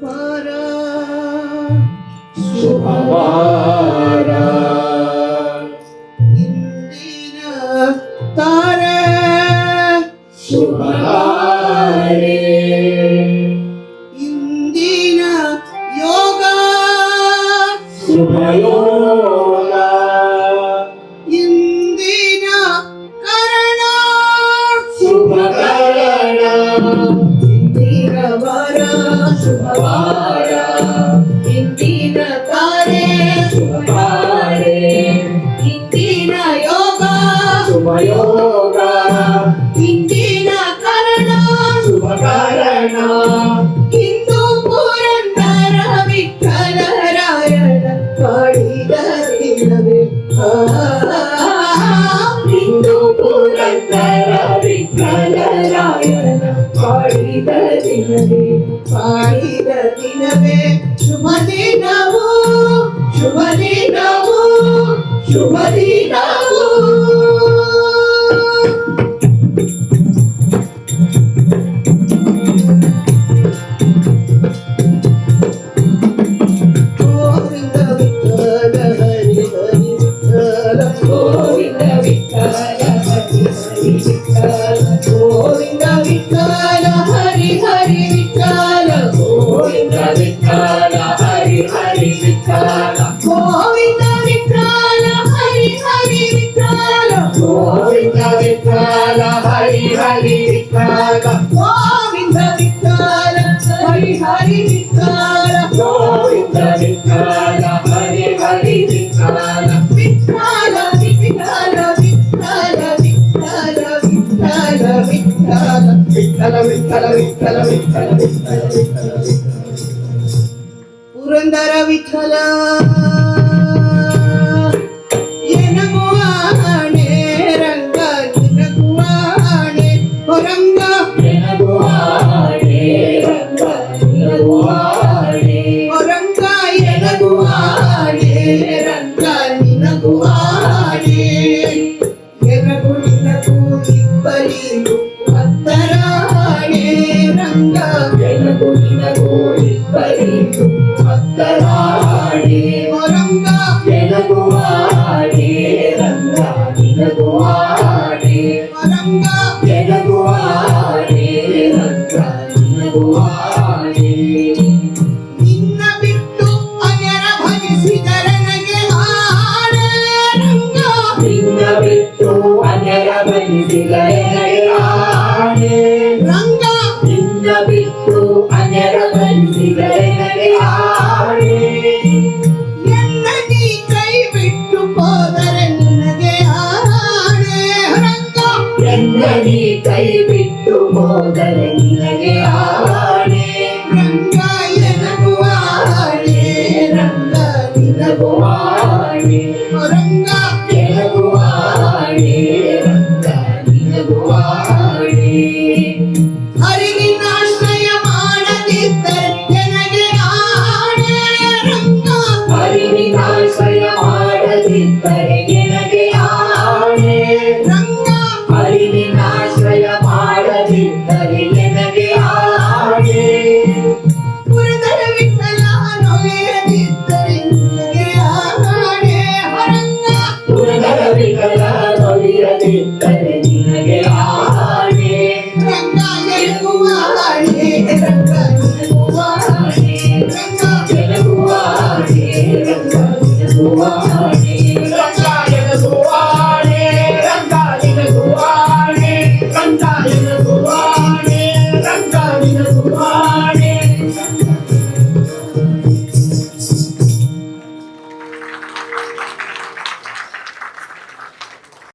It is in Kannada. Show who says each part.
Speaker 1: ವಾರ ಶುಭವಾರ ಇಂದಿನ ತಾರೆ ಶುಭವಾರೆ ಇಂದಿನ ಯೋಗ ಶುಭಯೋಗ ಇಂದಿನ ಕರಣ ಶುಭಕರಣ ಇಂದಿನ ವಾರ ಶುಭವಾರ ಇಂದಿನ ತಾರೆ ಶುಭತಾರೆ ಇಂದಿನ ಯೋಗ ಶುಭಯೋಗ ಇಂದಿನ ಕರಣ ಶುಭಕರಣ ಇಂದು ಪುರಂದರ ವಿಠಲರಾಯನ ಕಾಡಿದ ದಿನವೇ ಇಂದು ಪುರಂದರ ವಿಠಲರಾಯನ ಕಾಡಿದ ದಿನವೇ ಕಾಡಿದ ದಿನವೇ ಶುಭ ದಿನವು ಶುಭ ದಿನವು ಶುಭ ದಿನವು ಗೋವಿಂದ ವಿಠಲ ಹರಿ ಹರಿ ವಿಠಲ ಗೋವಿಂದ ವಿಠಲ ಹರಿ ಹರಿ ವಿಠಲ ಗೋವಿಂದ ವಿಠಲ ಹರಿ ಹರಿ ವಿಠಲ ಗೋವಿಂದ ವಿಠಲ ಹರಿ ಹರಿ ವಿಠಲ ಗೋವಿಂದ ವಿಠಲ ಹರಿ ಹರಿ ವಿಠಲ ಗೋವಿಂದ ವಿಠಲ ಹರಿ ಹರಿ ವಿಠಲ ಗೋವಿಂದ ವಿಠಲ ಹರಿ ಹರಿ ವಿಠಲ ಗೋವಿಂದ ವಿಠಲ ಹರಿ ಹರಿ ವಿಠಲ ವಿಠಲ ವಿಠಲ ವಿಠಲ ವಿಠಲ ವಿಠಲ ವಿಠಲ ವಿಠಲ ವಿಠಲ ವಿಠಲ ಪುರಂದರ ವಿಠಲ ಎನಗುವಾಣೆ ರಂಗ ನಿನಗುವಾಣೆ ಹೊರಂಗ ಎನಗುವಾಣೆ ರಂಗ ನಿನಗುವಾಣೆ ಹೊರಂಗ ಎನಗುವಾಣೆ ರಂಗ ನಿನಗುವಾಣೆ ಎನಗು ನಿನಗೂ ಇಬ್ಬರಿಗೂ ಭಕ್ತರಾಣೆ ರಂಗ ಎನಗು ನಿನಗೂ ಇಬ್ಬರಿಗೂ ಭಕ್ತರಾಣೆ ಹೊರಂಗ ಎನಗುವಾಣೆ ರಂಗ ನಿನಗುವಾಣೆ ಹೊರಂಗ ಎನಗುವಾಣೆ ರಂಗ ನಿನಗುವಾಣೆ ನಿನ್ನ ಬಿಟ್ಟು ಅನ್ಯರ ಭಜಿಸಿದರೆ ನನಗೆ ಆಣೆ ರಂಗ ನಿನ್ನ ಬಿಟ್ಟು ಅನ್ಯರ ಭಜಿಸಿದರೆ ನನಗೆ ಆಣೆ ರಂಗ ನಿನ್ನ ಬಿಟ್ಟು ಅನ್ಯರ ಭಜಿಸಿದರೆ ನನಗೆ ಆಣೆ ಎನ್ನ ನೀ ಕೈ ಬಿಟ್ಟು ಹೋದರೆ ನಿನಗೆ ಆಣೆ ರಂಗ ಎನ್ನ ನೀ ಕೈ ಬಿಟ್ಟು ಹೋದರೆ ನಿನಗೆ ಆಣೆ